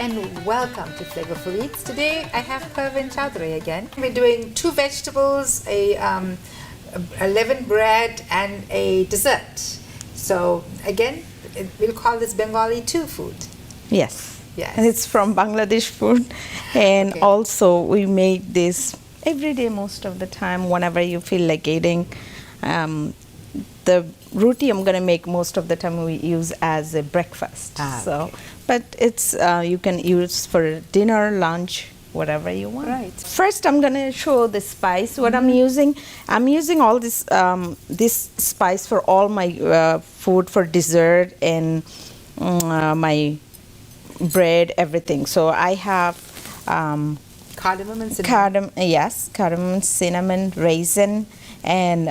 and welcome to Flavourful Eats. Today I have Parveen Chowdhury again. We're doing 2 vegetables, a leavened bread and a dessert. So again, we'll call this Bengali too food. Yes. Yes. And it's from Bangladesh food. And Okay. also we make this every day most of the time whenever you feel like eating. The roti I'm going to make most of the time we use as a breakfast. Okay. But it's you can use for dinner, lunch, whatever you want. Right. First, I'm going to show the spice what I'm using. I'm using all this spice for all my food, for dessert and my bread, everything. So I have Cardamom and cinnamon. cardamom, cinnamon, raisin, and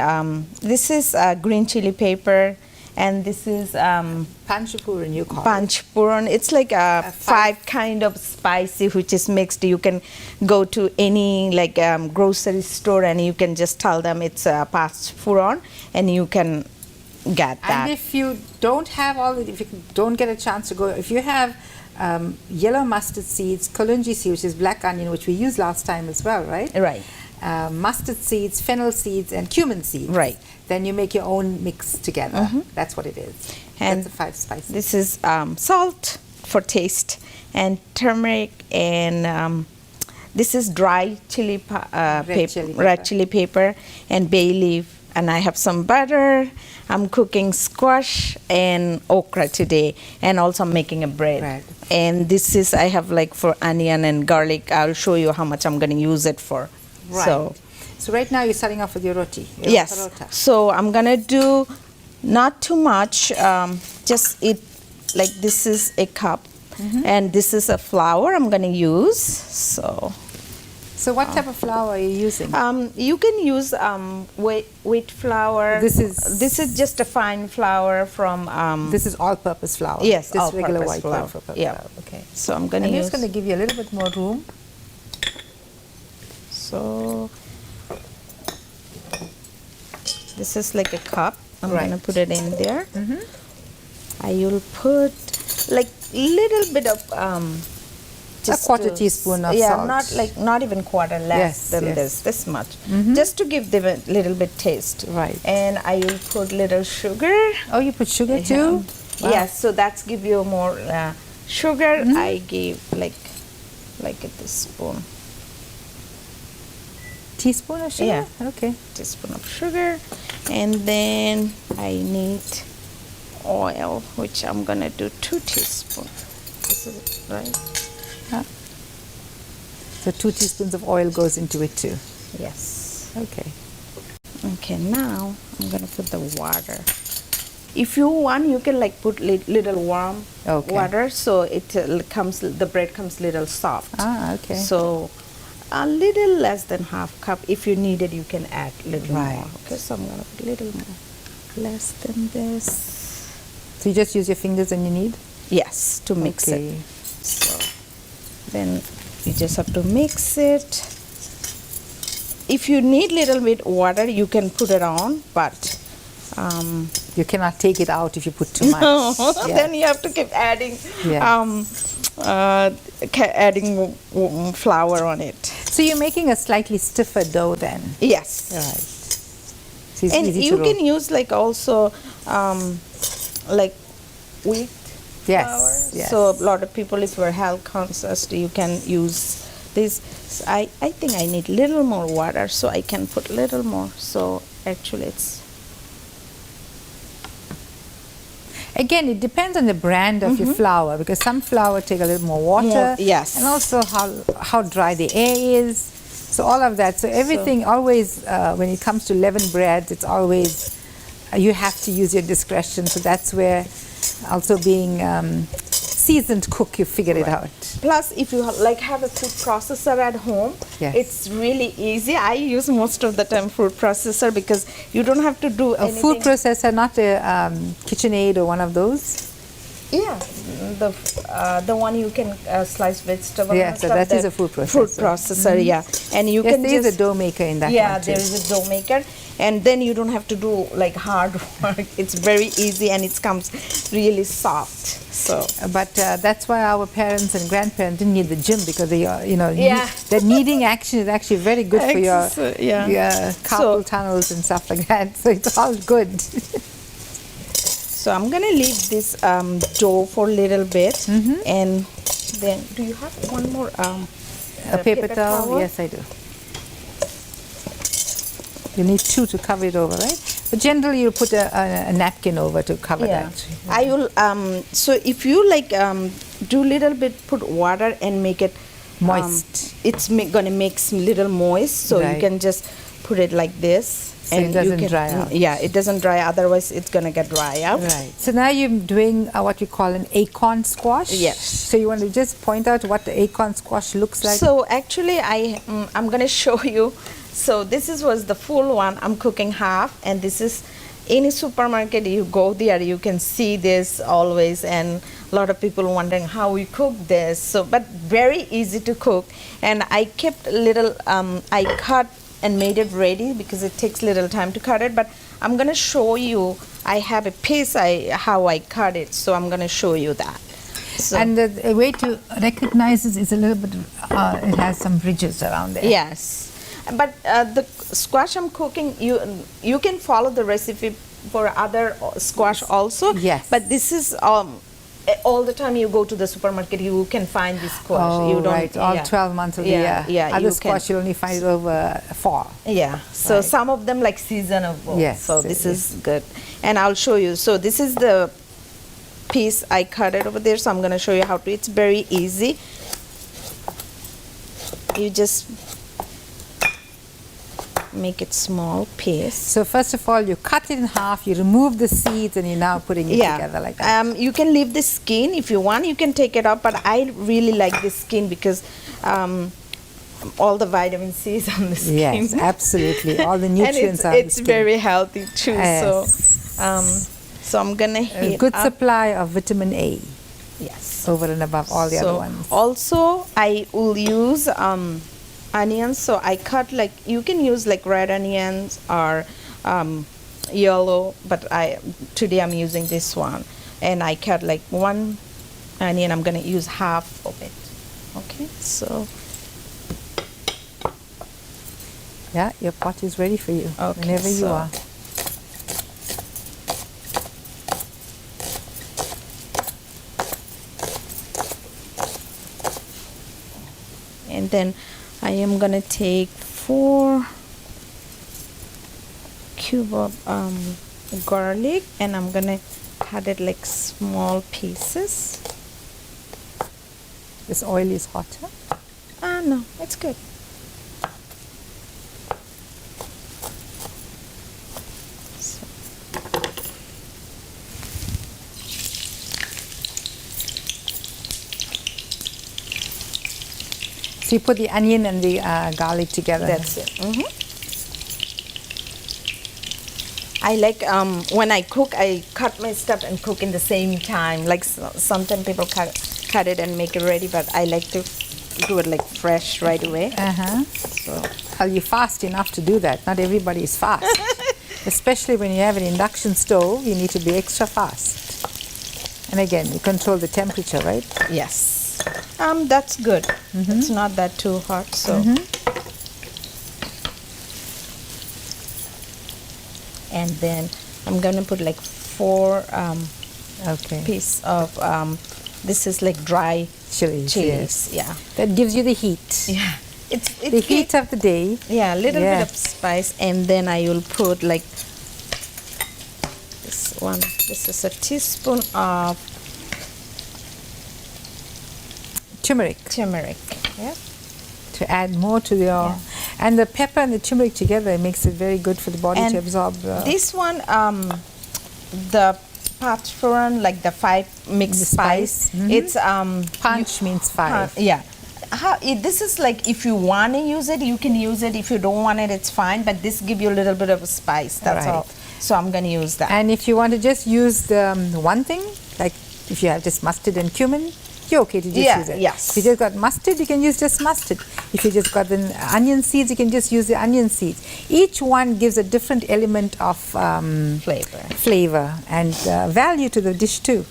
this is green chili pepper, and this is Panchapooran, you call it. Panchapooran. It's like a 5 kind of spicy which is mixed. You can go to any like grocery store and you can just tell them it's Panchapooran and you can get that. And if you don't have if you don't get a chance to go, if you have yellow mustard seeds, kalunji seeds, which is black onion, which we used last time as well, right? Right. Mustard seeds, fennel seeds, and cumin seeds. Right. Then you make your own mix together. That's what it is. And that's the 5 spices. This is salt for taste, and turmeric, and this is dry chili red chili pepper, and bay leaf. And I have some butter. I'm cooking squash and okra today, and also I'm making a bread. And this is, I have like for onion and garlic. I'll show you how much I'm going to use it for. Right. So right now you're starting off with your roti. Your yes. parotta. So I'm going to do not too much, just eat like this is a cup, and this is a flour I'm going to use. So what type of flour are you using? You can use wheat flour. This is just a fine flour from. This is all-purpose flour. Yes, this all-purpose regular white flour. flour. Okay. So I'm going to use. use. I'm just going to give you a little bit more room. So this is like a cup. I'm going to put it in there. I will put like little bit of just a quarter teaspoon of salt. not even quarter, less than this much, just to give them a little bit taste. Right. And I will put little sugar. Oh, you put sugar too? Wow. Yes, so that's give you more sugar. I give like a teaspoon. Teaspoon of sugar? Yeah. Okay. Teaspoon of sugar, and then I need oil, which I'm gonna do 2 teaspoons. This is right. So 2 teaspoons of oil goes into it too. Yes. Okay. Okay, now I'm gonna put the water. If you want, you can like put little warm water, so it the bread comes little soft. Okay. So a little less than half cup. If you need it, you can add little more. Okay, so I'm gonna put a little more, less than this. So you just use your fingers and you need? Yes, to mix it. So then you just have to mix it. If you need little bit water, you can put it on, but you cannot take it out if you put too much. No, then you have to keep adding adding flour on it. So you're making a slightly stiffer dough then? Yes. Right. So it's and easy you to can use like also like wheat flour. Yes. So a lot of people, if you're health conscious, you can use this. So I think I need little more water, so I can put little more. So actually it's. Again, it depends on the brand of your flour, because some flour take a little more water. Yes. And also how dry the air is. So all of that. So everything always, when it comes to leavened breads, it's always, you have to use your discretion. So that's where also being seasoned cook, you figure it out. Plus, if you have a food processor at home, it's really easy. I use most of the time food processor because you don't have to do anything. A food processor, not a KitchenAid or one of those? Yeah, the one you can slice vegetable. Yeah, and so stuff, that is the a food processor. Food processor, yeah. And you Yes, can there is just a dough maker in that yeah, one too. there is a dough maker, and then you don't have to do like hard work. It's very easy and it comes really soft. So, But that's why our parents and grandparents didn't need the gym, because they, Yeah. the kneading action is actually very good for your Exercise, yeah. carpal tunnels and stuff like that. So it's all good. so I'm gonna leave this dough for a little bit, and then do you have one more A paper towel? Yes, I do. You need 2 to cover it over, right? But generally, you put a napkin over to cover Yeah, that. I will. So if you like do little bit, put water and make it Moist. It's gonna make some little moist, so you Right. can just put it like this, So it doesn't dry out. Yeah, it doesn't dry. Otherwise, it's gonna get dry out. Right. So now you're doing what we call an acorn squash. Yes. So you want to just point out what the acorn squash looks like? So actually, I'm gonna show you. So this was the full one. I'm cooking half, and this is any supermarket you go there, you can see this always, and a lot of people wondering how we cook this. So, but very easy to cook, and I kept a little. I cut and made it ready because it takes little time to cut it. But I'm gonna show you. I have a piece. How I cut it. So I'm gonna show you that. So, And the way to recognize this is a little bit, it has some ridges around there. yes. But the squash I'm cooking, you can follow the recipe for other squash also. Yes. But this is all the time you go to the supermarket, you can find this squash. Oh, you don't, right. All yeah. 12 months of the Yeah, year. yeah, Other you squash, can. you'll only find it over fall. Yeah. So Right. some of them like seasonable. Yes, So it this is good, and I'll show you. So this is the piece I cut it over there. So I'm gonna show you how to. It's very easy. You just make it small piece. So first of all, you cut it in half, you remove the seeds, and you're now putting it together like that. You can leave the skin if you want. You can take it off, but I really like the skin because all the vitamin C is on the skin. Yes, absolutely. All the and nutrients are on the it's skin. very healthy too. Yes. So I'm gonna A heat good up. supply of vitamin A Yes. over and above all the other ones. Also, I will use onions. So I cut like you can use like red onions or yellow, but today I'm using this one, and I cut like one onion. I'm gonna use half of it. Okay, so Yeah, your pot is ready for you Okay, whenever you so- are. and then I am gonna take 4 cube of garlic, and I'm gonna cut it like small pieces. This oil is hotter. No, it's good. So, So you put the onion and the garlic together. that's it. I like when I cook, I cut my stuff and cook in the same time. Like sometimes people cut it and make it ready, but I like to do it like fresh right away. Uh-huh. So Well, you're fast enough to do that. Not everybody is fast. Especially when you have an induction stove, you need to be extra fast. And again, you control the temperature, right? yes, that's good. It's not that too hot. So and then I'm gonna put like 4 Okay. piece of this is like dry Chilies, chilies. yes. Yeah, That gives you the heat. yeah. It's The heat of the day. Yeah, a little Yeah. bit of spice, and then I will put like this one. This is a teaspoon of Turmeric turmeric. Yeah. to add more to your... And the pepper and the turmeric together makes it very good for the body And to absorb. This one, the pachuran, like the 5 mixed The spice. spice, It's Punch means 5. yeah. This is like if you want to use it, you can use it. If you don't want it, it's fine. But this give you a little bit of a spice. That's Right. all. So I'm gonna use that. And if you want to just use the one thing, like If you have just mustard and cumin, you're okay to just use it. Yes. If you just got mustard, you can use just mustard. If you just got the onion seeds, you can just use the onion seeds. Each one gives a different element of flavor and value to the dish too.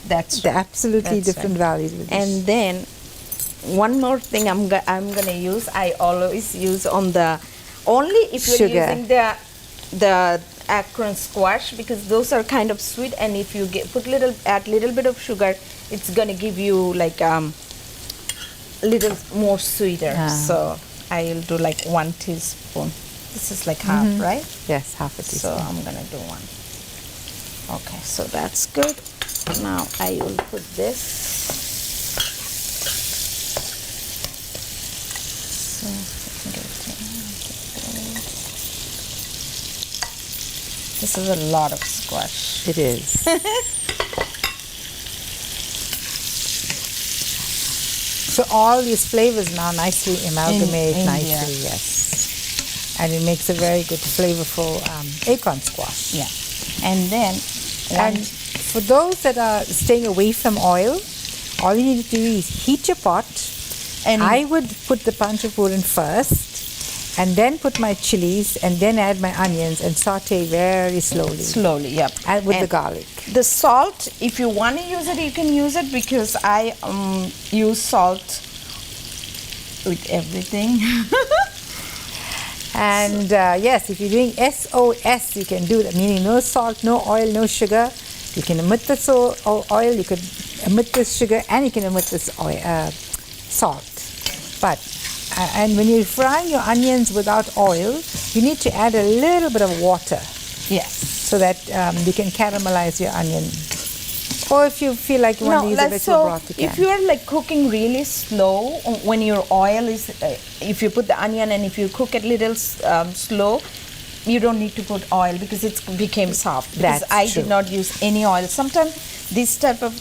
That's They're absolutely That's different values. With And then one more thing I'm gonna use. I always use on the only if you're Sugar. using the Acorn Squash, because those are kind of sweet, and if you add little bit of sugar, it's gonna give you like little more sweeter. So I'll do like 1 teaspoon. This is like half, right? Yes, half a teaspoon. So I'm gonna do 1. Okay, so that's good. Now I will put this. So this is a lot of squash. It is. So all these flavors now nicely amalgamate nicely, yes. And it makes a very good flavorful acorn squash. Yeah. And then And for those that are staying away from oil, all you need to do is heat your pot. And I would put the panchapuran first, and then put my chilies, and then add my onions and saute very slowly. Yep. And with the garlic. The salt, if you want to use it, you can use it, because I use salt with everything. And yes, if you're doing SOS, you can do that, meaning no salt, no oil, no sugar. You can omit the oil, you could omit this sugar, and you can omit this salt. But and when you're frying your onions without oil, you need to add a little bit of water. Yes. So that you can caramelize your onion. Or if you feel like you want to use a vegetable broth, you can. If you are like cooking really slow, when your oil is, if you put the onion and if you cook it little slow, you don't need to put oil, because it became soft. Because That's I true. did not use any oil. Sometimes this type of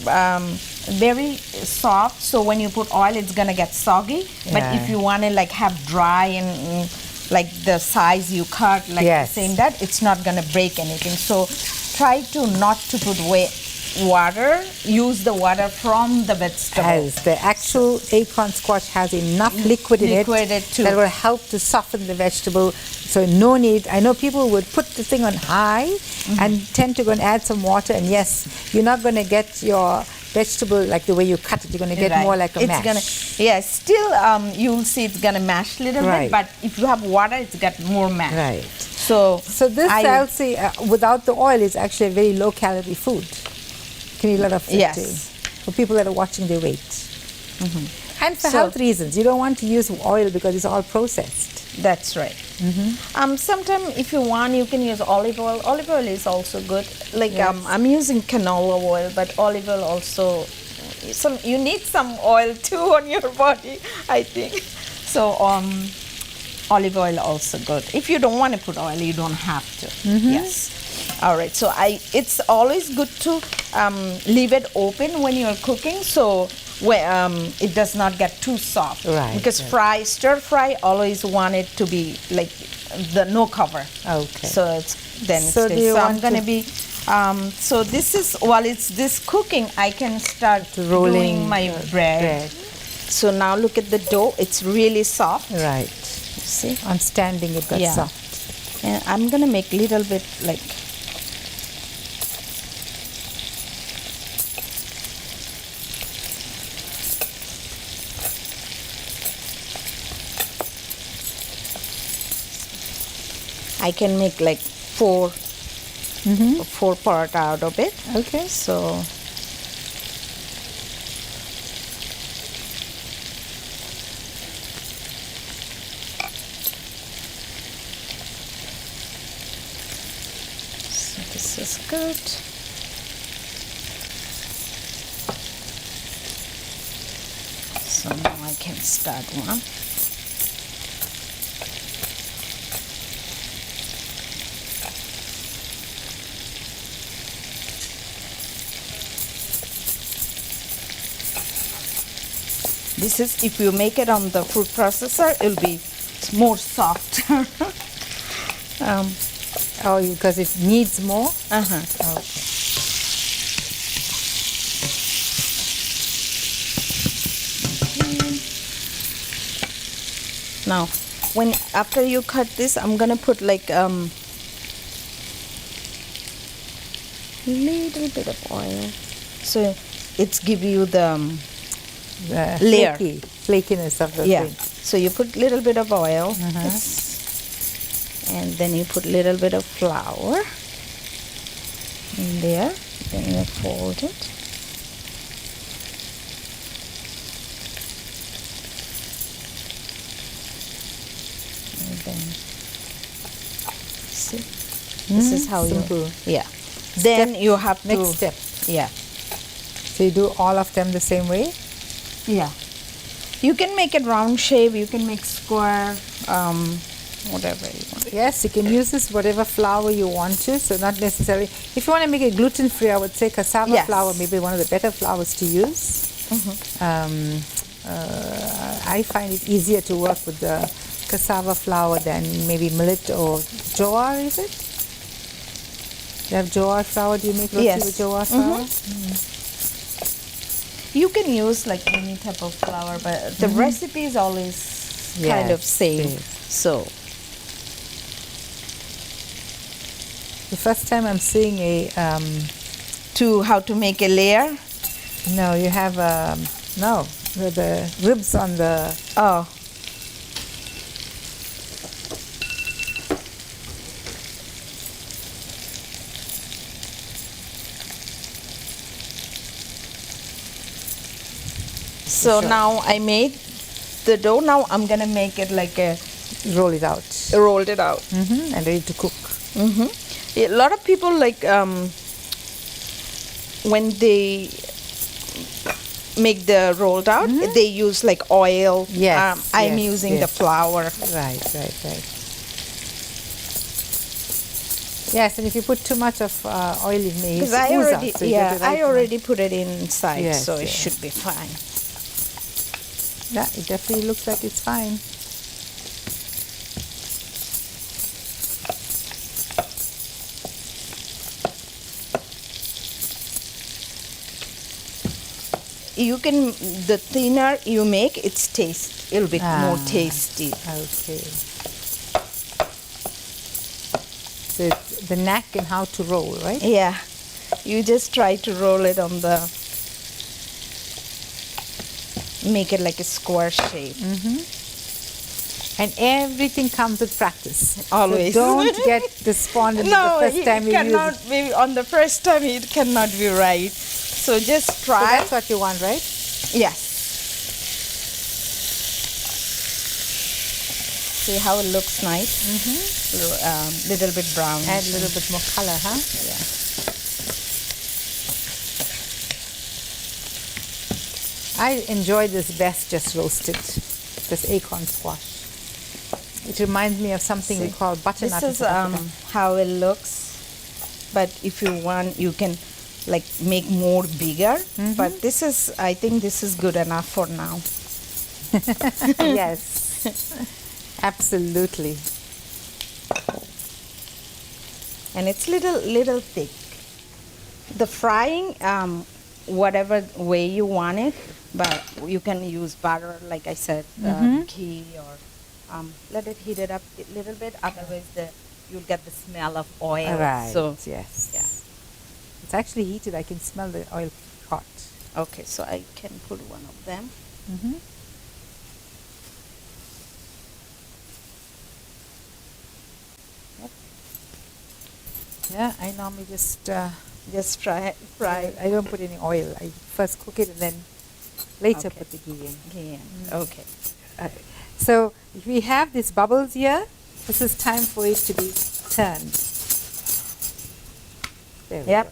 very soft, so when you put oil, it's gonna get soggy. But if you want to like have dry and like the size you cut, like saying that, it's not gonna break anything. So try to not to put water. Use the water from the vegetable. As the actual acorn squash has enough liquid in it that will help to soften the vegetable. So no need. I know people would put the thing on high and tend to go and add some water, and yes, you're not going to get your vegetable like the way you cut it. You're going to get more like a mash. Still you'll see it's going to mash a little bit, but if you have water, it's got more mash. Right. So this, I'll say, without the oil, is actually a very low calorie food. Can eat a lot of fat for people that are watching their weight. And for health reasons, you don't want to use oil because it's all processed. That's right. Sometimes if you want, you can use olive oil. Olive oil is also good. Like I'm using canola oil, but olive oil also, you need some oil too on your body, I think. So olive oil also good. If you don't want to put oil, you don't have to. Yes. All right. So it's always good to leave it open when you're cooking, so it does not get too soft. Right. Because stir fry, always want it to be like the no cover. Okay. So I'm gonna be. So this is, while it's this cooking, I can start rolling my bread. So now look at the dough; it's really soft. Right. See, I'm standing; it got soft. And I'm gonna make a little bit like. I can make like 4 parotta out of it. Okay. So this is good. So now I can start one. This is, if you make it on the food processor, it'll be more soft. Because it needs more? Okay. Now, after you cut this, I'm gonna put like little bit of oil, so it's give you the layer, flakiness of the thing. So you put little bit of oil, and then you put little bit of flour in there. Then you fold it. And then see, this is how simple. Then you have to Next step. Yeah. So you do all of them the same way? Yeah. You can make it round shape, you can make square, whatever you want. Yes, you can use this whatever flour you want to. So not necessarily. If you want to make it gluten free, I would say cassava flour may be one of the better flours to use. I find it easier to work with the cassava flour than maybe millet or jowar, is it? You have jowar flour? Do you make roti with jowar flour? You can use like any type of flour, but the recipe is always kind of same. So the first time I'm seeing a how to make a layer. No, you have the ribs on the So now I made the dough. Now I'm gonna make it like rolled it out and ready to cook. A lot of people like when they make the rolled out, they use like oil. I'm using the flour. Right. Yes, and if you put too much of oil, it may because I already put it inside, so it should be fine. Yeah, it definitely looks like it's fine. You can, the thinner you make, it'll be more tasty. Okay. So it's the knack in how to roll, right? Yeah. You just try to roll it on make it like a square shape. And everything comes with practice. Always. So don't get despondent the first time you use it. On the first time it cannot be right. So just try. So that's what you want, right? Yes. See how it looks nice? Little bit brown. Add a little bit more color, huh? Yeah. I enjoy this best just roasted, this acorn squash. It reminds me of something we call butternut. This is how it looks, but if you want, you can like make more bigger. But I think this is good enough for now. Yes, absolutely. And it's little thick. The frying, whatever way you want it, but you can use butter, like I said, ghee, or let it heat it up a little bit. Otherwise, you'll get the smell of oil. Right. So yes. yeah. It's actually heated. I can smell the oil hot. Okay, so I can put one of them. Yeah, I normally just fry. I don't put any oil. I first cook it and then later put the ghee in. Okay. So if we have these bubbles here, this is time for it to be turned. There we go.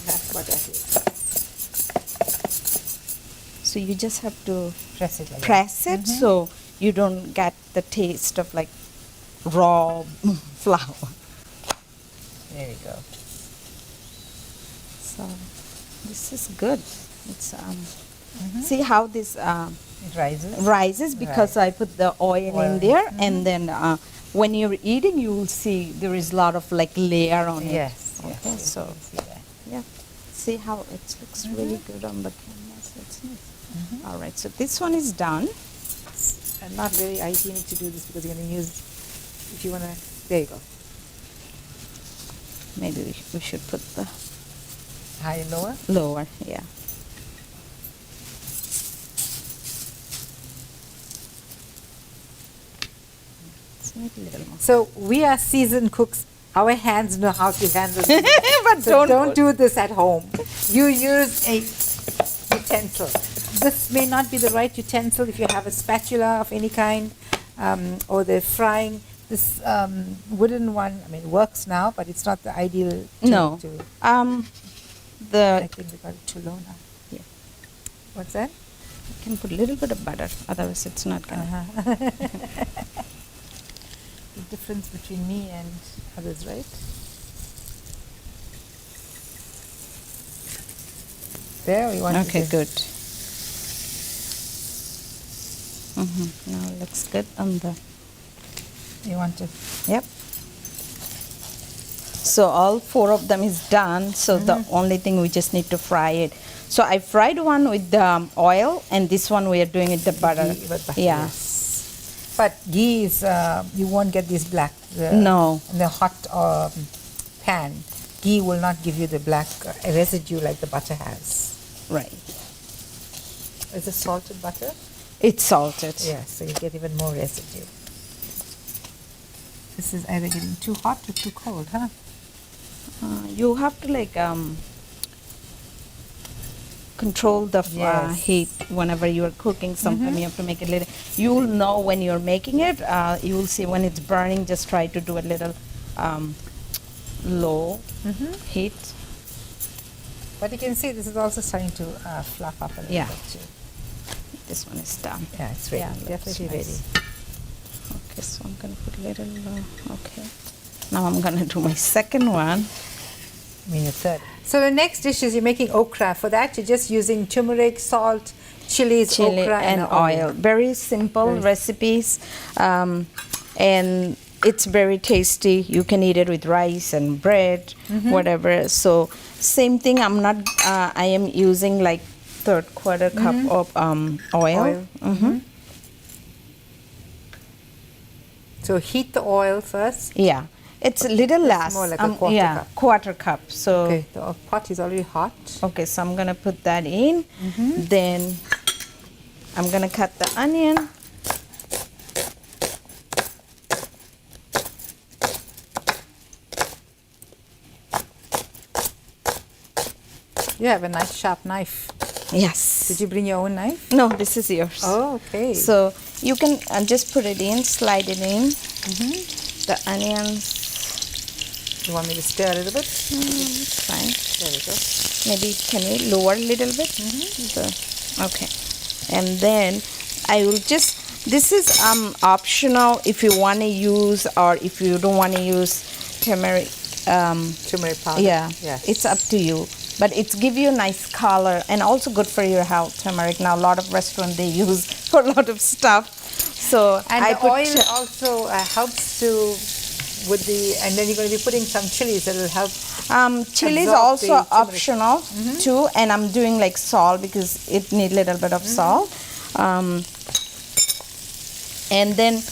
That's what that is. So you just have to Press it. so you don't get the taste of like raw flour. There you go. So this is good. It's see how this it rises because I put the oil in there, and then when you're eating, you will see there is a lot of like layer on it. Yes. Okay, so yeah, see how it looks really good on the canvas. It's nice. All right, so this one is done. not very hygienic to do this because you're going to use, if you want to, there you go. Maybe we should put the High and lower? lower, yeah. Maybe a little more. So we are seasoned cooks. Our hands know how to handle this. But So don't do this at home. You use a utensil. This may not be the right utensil if you have a spatula of any kind, or the frying. This wooden one, I mean, works now, but it's not the ideal. No. I The think we got it too low now. Yeah. What's that? you can put a little bit of butter, otherwise it's not gonna. The difference between me and others, right? There we want Okay, to good. Now it looks good on the. You want to. Yep. So all 4 of them is done. So the only thing we just need to fry it. So I fried one with the oil, and this one we are doing it the butter. Ghee with butter, Yeah. yes. But ghee is, you won't get these black. No. In the hot pan, ghee will not give you the black residue like the butter has. Right. Is it salted butter? It's salted. Yeah, so you get even more residue. This is either getting too hot or too cold, huh? You have to like control the Yes. heat whenever you are cooking something. You have to make it little. You'll know when you're making it. You will see when it's burning. Just try to do a little low heat. But you can see this is also starting to fluff up a little Yeah. bit too. This one is done. Yeah, it's ready. Yeah, looks Definitely nice. ready. Okay, so I'm gonna put a little. Okay. Now I'm gonna do my second one. I mean, your third. So the next dish is you're making okra. For that, you're just using turmeric, salt, chilies, Chili okra, and oil. Very simple recipes, and it's very tasty. You can eat it with rice and bread, whatever. So same thing. I'm not. I am using like 3/4 cup of oil. So heat the oil first. Yeah, it's a little less. more like a quarter yeah, cup. 1/4 cup. So Okay, the pot is already hot. okay, so I'm gonna put that in. Then I'm gonna cut the onion. You have a nice sharp knife. Yes. Did you bring your own knife? No, this is yours. Oh, okay. So you can just put it in, slide it in. The onions. You want me to stir a little bit? It's fine. There we go. Maybe can you lower a little bit? Okay. And then I will just. This is optional if you want to use or if you don't want to use turmeric. Turmeric powder. Yeah, Yes. it's up to you. But it's give you a nice color and also good for your health. Turmeric. Now a lot of restaurants they use for a lot of stuff. So And I the put oil also helps to with the, and then you're going to be putting some chilies that will help. chili is absorb also the turmeric. optional too, and I'm doing like salt because it need a little bit of salt. And then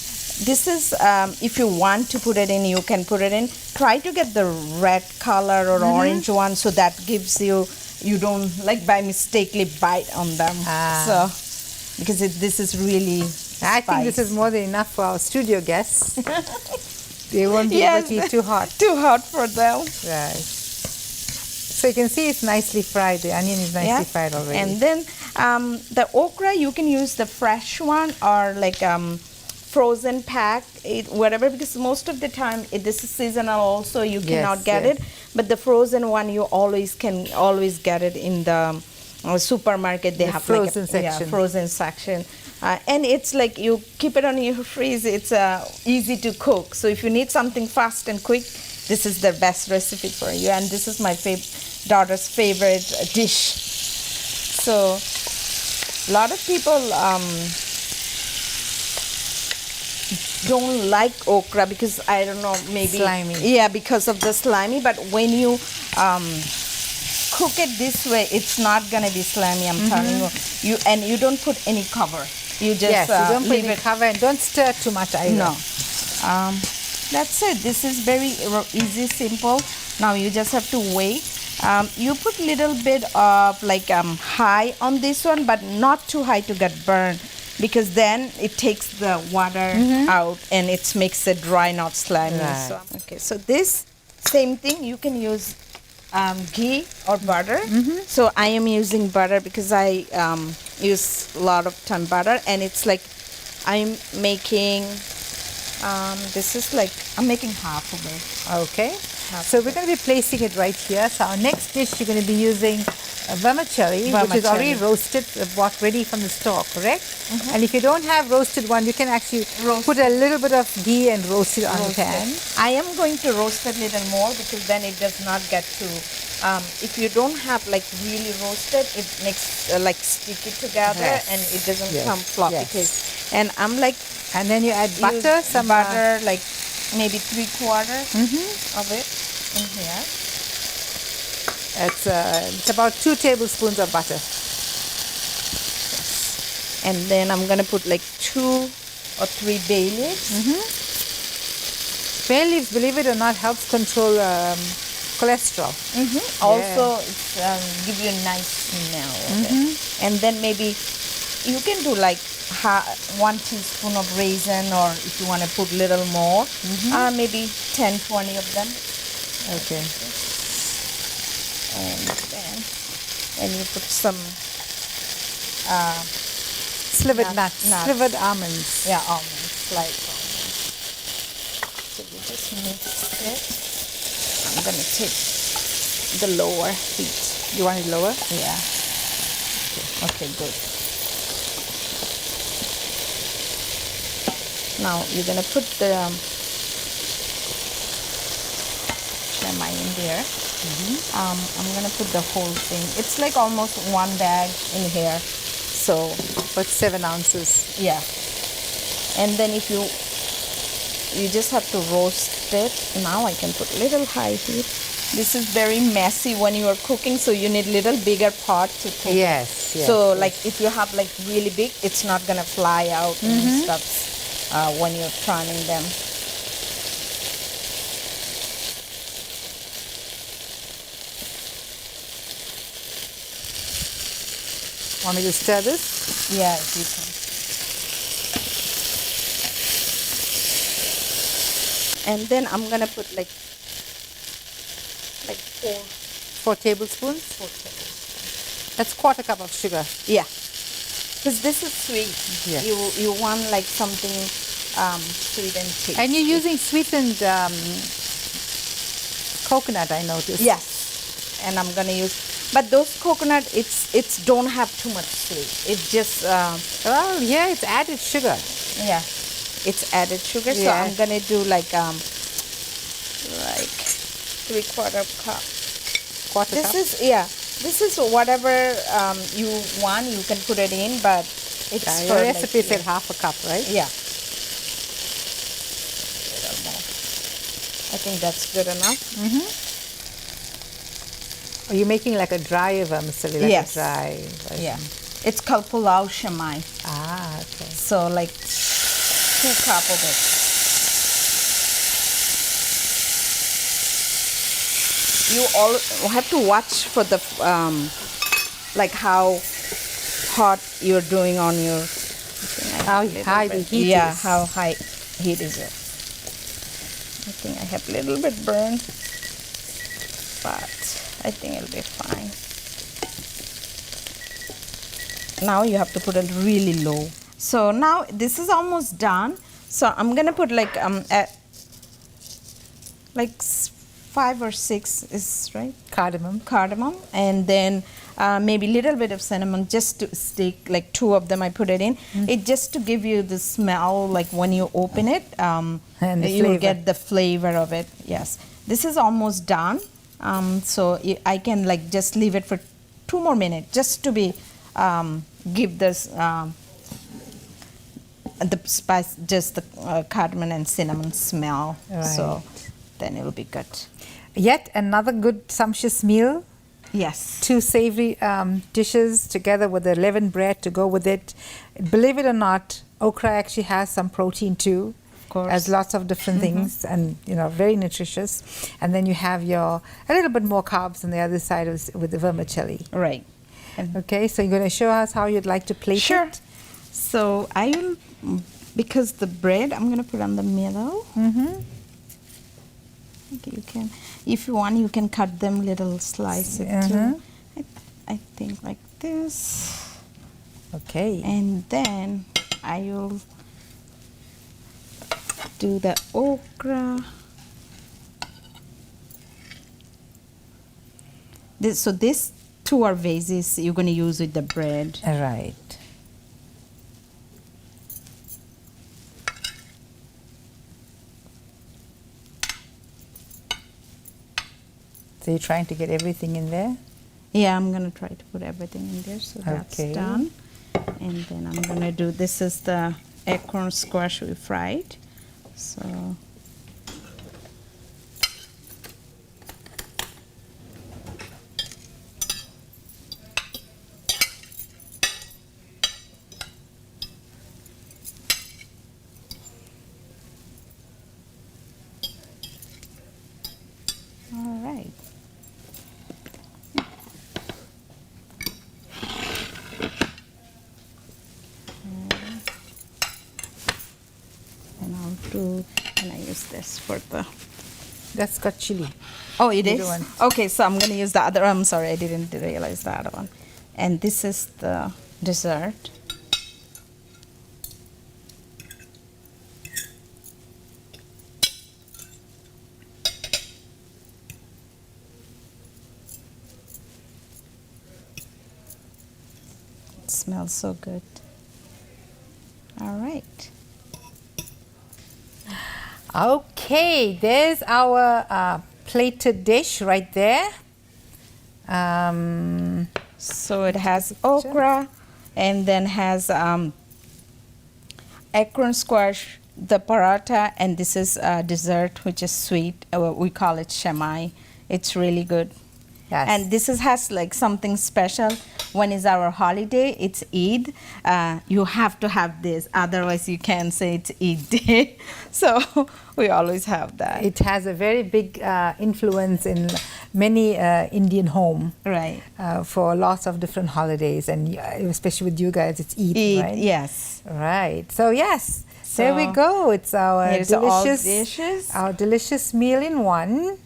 this is if you want to put it in, you can put it in. Try to get the red color or orange one, so that gives you don't like by mistakenly bite on them. So because this is really. I think this is more than enough for our studio guests. They won't be able to eat too hot. Too hot for them. Right. So you can see it's nicely fried. The onion is nicely fried already. And then the okra, you can use the fresh one or like frozen pack, whatever, because most of the time this is seasonal also, you cannot get it. But the frozen one, you can always get it in the supermarket. They have frozen like section. Frozen section. And it's like you keep it on your freeze. It's easy to cook. So if you need something fast and quick, this is the best recipe for you. And this is my daughter's favorite dish. So a lot of people don't like okra because I don't know, maybe slimy. Yeah, because of the slimy. But when you cook it this way, it's not gonna be slimy. I'm telling you. And you don't put any cover. You just Yes, you don't put leave any it. cover and don't stir too much either. No. That's it. This is very easy, simple. Now you just have to wait. You put little bit of like high on this one, but not too high to get burned, because then it takes the water out and it makes it dry, not slimy. Right. So, okay, so this same thing you can use ghee or butter. So I am using butter because I use a lot of time butter, and it's like I'm making. This is like I'm making half of it. Okay. So we're going to be placing it right here. So our next dish, you're going to be using vermicelli, which is already roasted, bought ready from the store, correct? And if you don't have roasted one, you can actually put a little bit of ghee and roast it on the pan. I am going to roast it a little more because then it does not get to. If you don't have like really roasted, it makes like sticky together and it doesn't come floppy. And I'm like, and then you add butter, some butter, like maybe 3/4 of it in here. It's about 2 tablespoons of butter. And then I'm gonna put like 2 or 3 bay leaves. Bay leaves, believe it or not, helps control cholesterol. Also, it's give you a nice smell of it. And then maybe you can do like 1 teaspoon of raisin, or if you want to put a little more, maybe 10-20 of them. Okay. And you put some slivered nuts, slivered almonds. Yeah, almonds, sliced almonds. So you just mix it. I'm gonna take the lower heat. You want it lower? Yeah. Okay, good. Now you're gonna put the Shemai in there. I'm gonna put the whole thing. It's like almost 1 bag in here. So, but 7 ounces. Yeah. And then if you just have to roast it. Now I can put little high heat. This is very messy when you are cooking, so you need little bigger pot to cook. Yes. So like if you have like really big, it's not gonna fly out and stuff when you're turning them. Want me to stir this? Yeah, you can. And then I'm gonna put like 4 tablespoons. 4 tablespoons. That's 1/4 cup of sugar. Yeah, because this is sweet. Yes. You want like something sweet and tasty. And you're using sweetened coconut, I noticed. Yes, and I'm gonna use. But those coconut, it's don't have too much sweet. It just Well, yeah, it's added sugar. yeah, it's added sugar. So Yeah. I'm gonna do like 3/4 cup. 1/4 cup. This is whatever you want. You can put it in, but it's Your for recipe like, said 1/2 cup, right? yeah. Little more. I think that's good enough. Are you making like a dry vermicelli? Like Yes. a dry version? Yeah, it's called pulao Shemai. Ah, okay. So like 2 cup of it. You all have to watch for the like how hot you're doing on your. How high the heat Yeah, is. how high heat is it? I think I have a little bit burned, but I think it'll be fine. Now you have to put it really low. So now this is almost done. So I'm gonna put like 5 or 6 is right. Cardamom, and then maybe a little bit of cinnamon, just to stick, like 2 of them I put it in. It just to give you the smell, like when you open it, And the you will flavor. get the flavor of it. Yes, this is almost done. So I can like just leave it for 2 more minutes, just to be give this the spice, just the cardamom and cinnamon smell. Right. So then it will be good. Yet another good sumptuous meal Yes. 2 savory dishes together with the leavened bread to go with it. Believe it or not, okra actually has some protein too. Of course. Has lots of different things, and very nutritious. And then you have a little bit more carbs on the other side with the vermicelli. Right. Okay, so you're going to show us how you'd like to plate Sure. it? So I will, because the bread I'm going to put on the middle. You can, if you want, you can cut them little slices too. I think like this. Okay. And then I will do the okra. So this 2 are vases you're going to use with the bread. All right. So you're trying to get everything in there? Yeah, I'm going to try to put everything in there. So that's Okay. done. And then I'm going to do, this is the acorn squash we fried. So all right. And I'll do, and I use this for the, That's got chili. oh, it Either is? one. Okay, so I'm going to use the other, I'm sorry, I didn't realize the other one. And this is the dessert. It smells so good. All right. Okay, there's our plated dish right there. So it has okra and then has acorn squash, the parotta, and this is dessert which is sweet. We call it Shemai. It's really good. Yes. And this has like something special. When is our holiday, it's Eid. You have to have this, otherwise you can't say it's Eid day. So we always have that. It has a very big influence in many Indian home. Right. For lots of different holidays, and especially with you guys, it's Eid, Eid, right? yes. Right. So yes, there we So go. It's our here's all delicious, dishes. our delicious meal in one.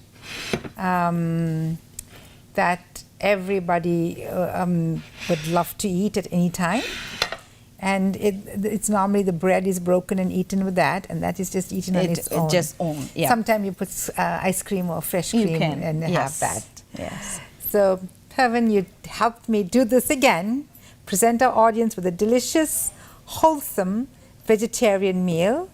That everybody would love to eat at any time. And it's normally the bread is broken and eaten with that, and that is just eaten on its own. Just own, yeah. Sometimes you put ice cream or fresh You cream can, and yes. have that. Yes. So, Pavan, you helped me do this again, present our audience with a delicious, wholesome vegetarian meal.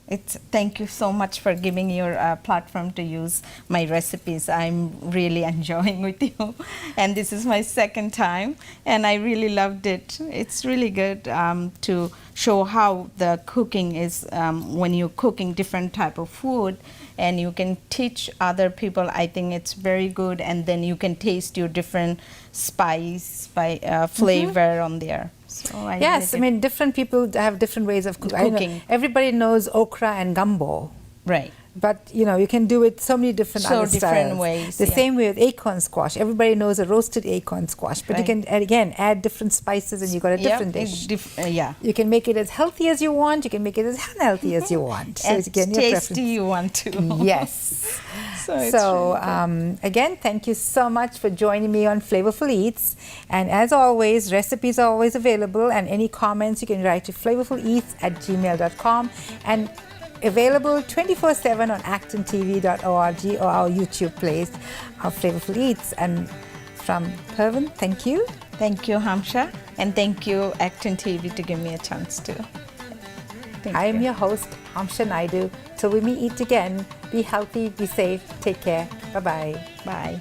Thank you so much for giving your platform to use my recipes. I'm really enjoying with you. And this is my second time, and I really loved it. It's really good to show how the cooking is when you're cooking different type of food, and you can teach other people. I think it's very good, and then you can taste your different flavor on there. So Yes, I mean, different people have different ways of cooking. Everybody knows okra and gumbo. Right. But, you can do it so many different other styles. Ways. The same way with acorn squash. Everybody knows a roasted acorn squash. But you can, again, add different spices and you got a different dish. Yeah. You can make it as healthy as you want. You can make it as unhealthy as you want. So as again, tasty you want to. Yes. So again, thank you so much for joining me on Flavourful Eats. And as always, recipes are always available. And any comments, you can write to flavorfuleats@gmail.com. And available 24/7 on actontv.org or our YouTube place of Flavourful Eats. And from Pavan, thank you. Thank you, Hamsha. And thank you, Acton TV, to give me a chance to. I am your host, Hamsha Naidu. Till we meet again, be healthy, be safe, take care. Bye-bye. Bye.